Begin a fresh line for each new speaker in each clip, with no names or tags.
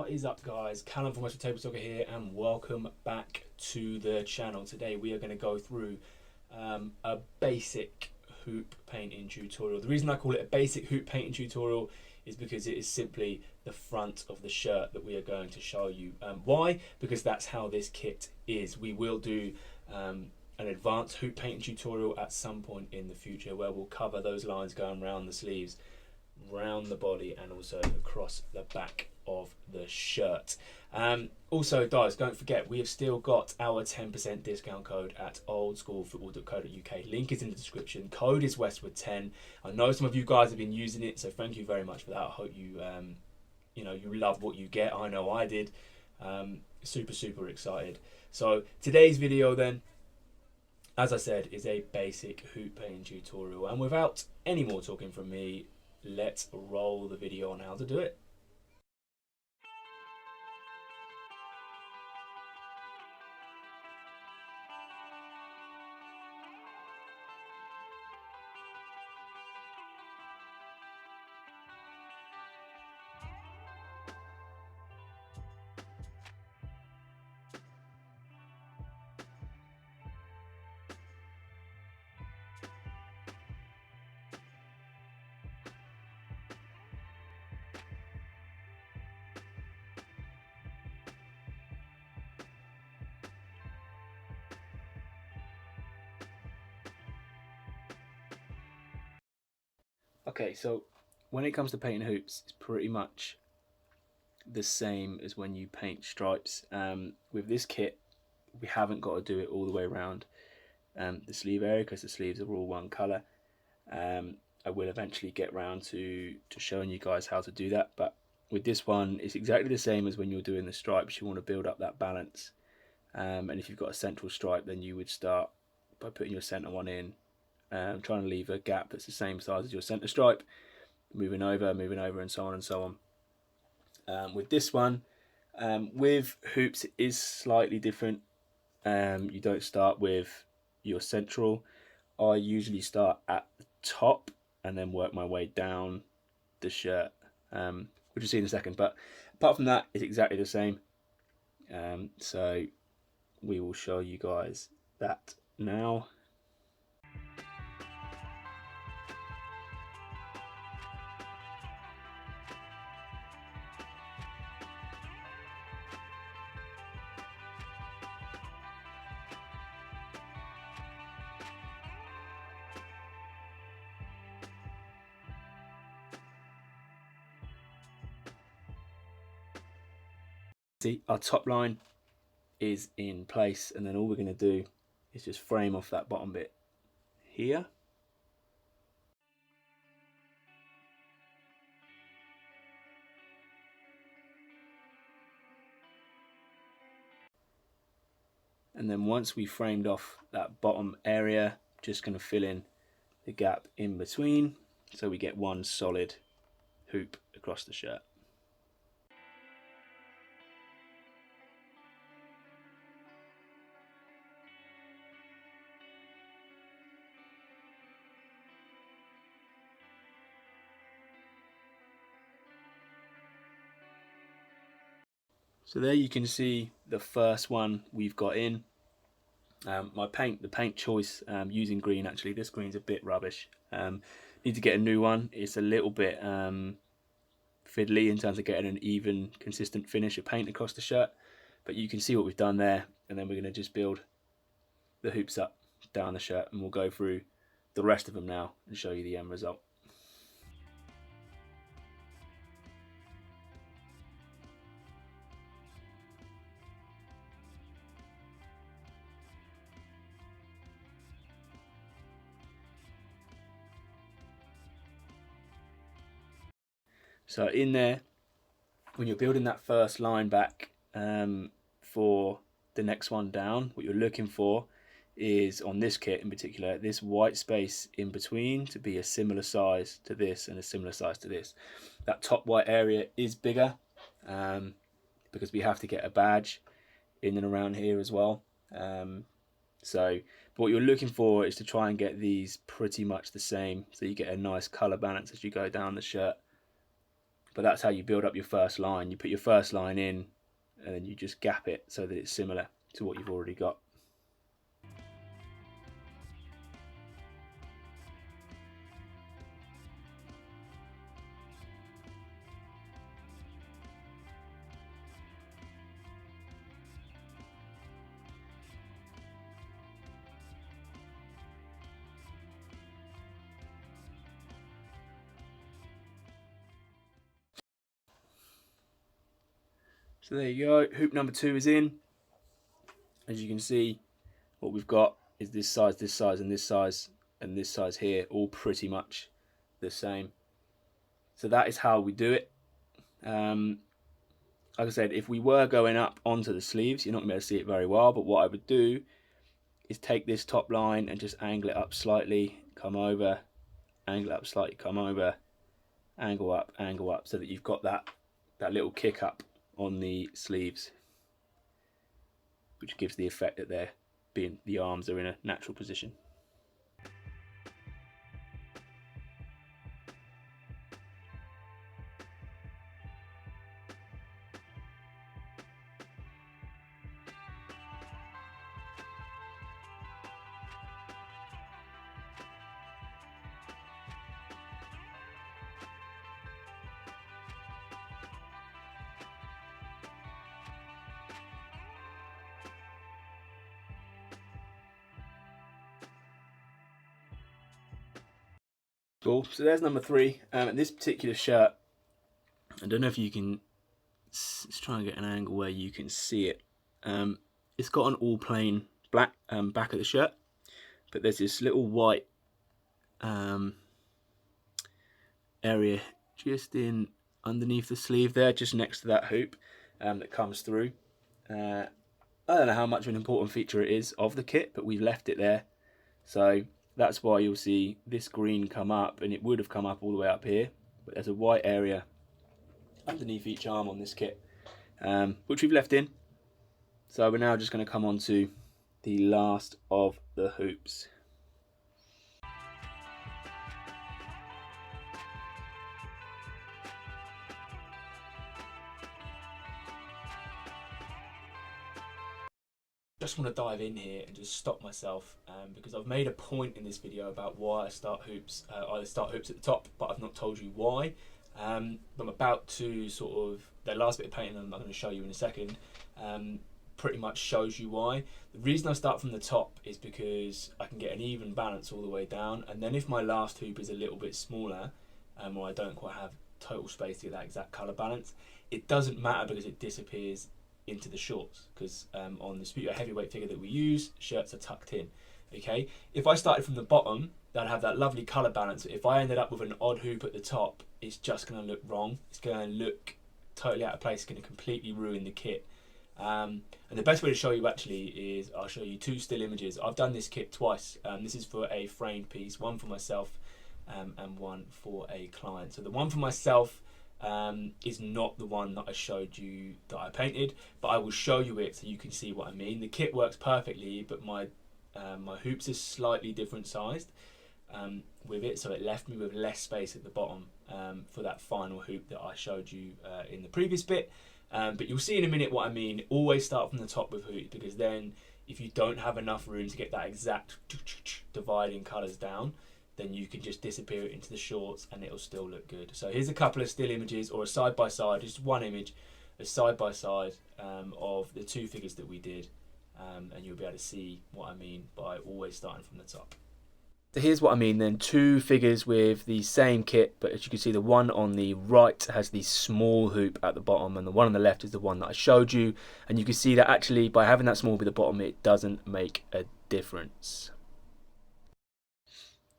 What is up, guys? Callum from Westwood Table Soccer here, and welcome back to the channel. Today we are going to go through a basic hoop painting tutorial. The reason I call it a basic hoop painting tutorial is because it is simply the front of the shirt that we are going to show you. Why? Because that's how this kit is. We will do an advanced hoop painting tutorial at some point in the future where we'll cover those lines going around the sleeves, round the body, and also across the back of the shirt. Also, guys, don't forget, we have still got our 10% discount code at oldschoolfootball.co.uk. Link is in the description. Code is Westwood10. I know some of you guys have been using it, so thank you very much for that. I hope you you love what you get. I know I did. Super excited. So today's video then, as I said, is a basic hoop painting tutorial, and without any more talking from me, let's roll the video on how to do it. Okay, so when it comes to painting hoops, it's pretty much the same as when you paint stripes. With this kit, we haven't got to do it all the way around the sleeve area because the sleeves are all one colour. I will eventually get round to showing you guys how to do that, but with this one, it's exactly the same as when you're doing the stripes. You want to build up that balance, and if you've got a central stripe, then you would start by putting your centre one in, trying to leave a gap that's the same size as your centre stripe, moving over, and so on and so on. With this one, with hoops, it is slightly different. You don't start with your central. I usually start at the top and then work my way down the shirt, which you'll see in a second. But apart from that, it's exactly the same. So we will show you guys that now. See, our top line is in place, and then all we're going to do is just frame off that bottom bit here. And then once we framed off that bottom area, just going to fill in the gap in between so we get one solid hoop across the shirt. So there you can see the first one we've got in. The paint choice, using green. Actually, this green's a bit rubbish. Need to get a new one. It's a little bit fiddly in terms of getting an even, consistent finish of paint across the shirt. But you can see what we've done there, and then we're going to just build the hoops up down the shirt, and we'll go through the rest of them now and show you the end result. So in there, when you're building that first line back for the next one down, what you're looking for is, on this kit in particular, this white space in between to be a similar size to this and a similar size to this. That top white area is bigger because we have to get a badge in and around here as well. But what you're looking for is to try and get these pretty much the same, so you get a nice colour balance as you go down the shirt. but that's how you build up your first line. You put your first line in and then you just gap it so that it's similar to what you've already got. So there you go, hoop number 2 is in. As you can see, what we've got is this size, and this size, and this size here, all pretty much the same. So that is how we do it. Like I said, if we were going up onto the sleeves, you're not going to be able to see it very well, but what I would do is take this top line and just angle it up slightly, come over, angle it up slightly, come over, angle up, so that you've got that little kick up on the sleeves, which gives the effect that the arms are in a natural position. Cool. So there's number 3. This particular shirt, I don't know if you can. Let's try and get an angle where you can see it. It's got an all plain black back of the shirt, but there's this little white area just in underneath the sleeve there, just next to that hoop that comes through. I don't know how much of an important feature it is of the kit, but we've left it there. So that's why you'll see this green come up, and it would have come up all the way up here, but there's a white area underneath each arm on this kit, which we've left in. So we're now just going to come on to the last of the hoops. Just want to dive in here and just stop myself because I've made a point in this video about why I start hoops. I start hoops at the top, but I've not told you why. I'm about to the last bit of painting I'm going to show you in a second pretty much shows you why. The reason I start from the top is because I can get an even balance all the way down, and then if my last hoop is a little bit smaller or I don't quite have total space to get that exact colour balance, it doesn't matter because it disappears into the shorts, because on the Subbuteo heavyweight figure that we use, shirts are tucked in. Okay, if I started from the bottom, that'd have that lovely colour balance. If I ended up with an odd hoop at the top, it's just going to look wrong. It's going to look totally out of place. It's going to completely ruin the kit. And the best way to show you actually is I'll show you 2 still images. I've done this kit twice. This is for a framed piece, one for myself and one for a client. So the one for myself is not the one that I showed you that I painted, but I will show you it so you can see what I mean. The kit works perfectly, but my hoops are slightly different sized with it, so it left me with less space at the bottom for that final hoop that I showed you in the previous bit. But you'll see in a minute what I mean. Always start from the top with hoops, because then if you don't have enough room to get that exact dividing colours down, then you can just disappear it into the shorts and it'll still look good. So here's a couple of still images, or a side by side, just one image, a side by side of the 2 figures that we did, and you'll be able to see what I mean by always starting from the top. So here's what I mean then, 2 figures with the same kit, but as you can see, the one on the right has the small hoop at the bottom, and the one on the left is the one that I showed you, and you can see that actually by having that small hoop at the bottom, it doesn't make a difference.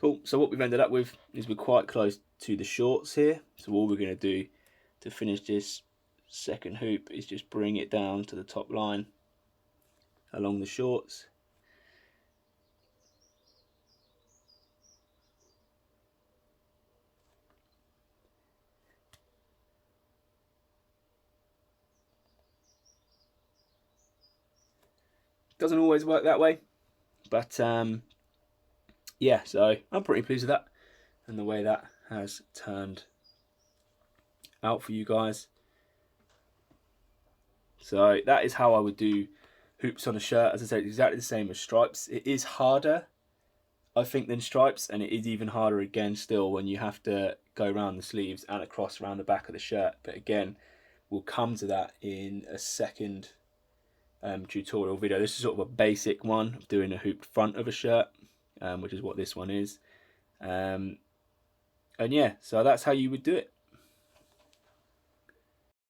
Cool, so what we've ended up with is we're quite close to the shorts here, so all we're going to do to finish this second hoop is just bring it down to the top line along the shorts. Doesn't always work that way, but yeah, so I'm pretty pleased with that and the way that has turned out for you guys. So that is how I would do hoops on a shirt. As I said, exactly the same as stripes. It is harder, I think, than stripes, and it is even harder again still when you have to go around the sleeves and across around the back of the shirt. But again, we'll come to that in a second tutorial video. This is sort of a basic one of doing a hooped front of a shirt, which is what this one is. And yeah, so that's how you would do it.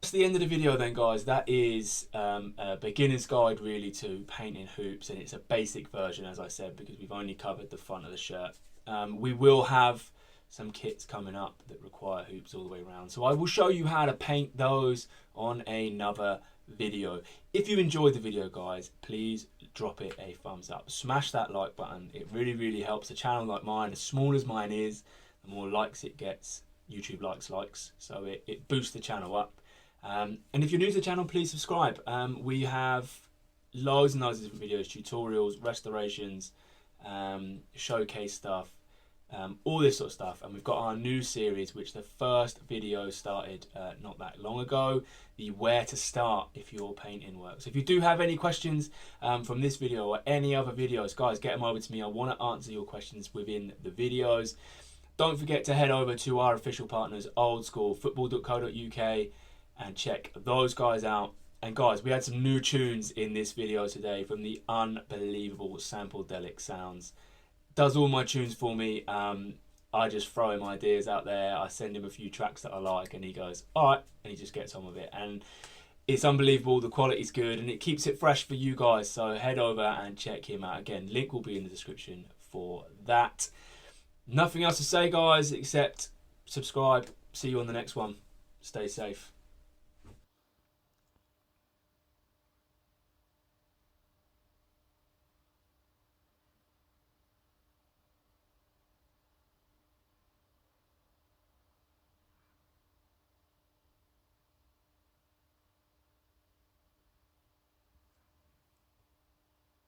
That's the end of the video then, guys. That is a beginner's guide really to painting hoops, and it's a basic version, as I said, because we've only covered the front of the shirt. We will have some kits coming up that require hoops all the way around, so I will show you how to paint those on another video. If you enjoyed the video, guys, please drop it a thumbs up. Smash that like button. It really helps a channel like mine, as small as mine is. The more likes it gets, YouTube likes, so it boosts the channel up. And if you're new to the channel, please subscribe. We have loads and loads of different videos, tutorials, restorations, showcase stuff, all this sort of stuff. And we've got our new series, which the first video started not that long ago, the where to start if your painting works. If you do have any questions from this video or any other videos, guys, get them over to me. I want to answer your questions within the videos. Don't forget to head over to our official partners, oldschoolfootball.co.uk, and check those guys out. And guys, we had some new tunes in this video today from the unbelievable Sample Delic Sounds. Does all my tunes for me. I just throw him ideas out there. I send him a few tracks that I like, and he goes, all right, and he just gets on with it. And it's unbelievable. The quality's good, and it keeps it fresh for you guys. So head over and check him out. Again, link will be in the description for that. Nothing else to say, guys, except subscribe. See you on the next one. Stay safe.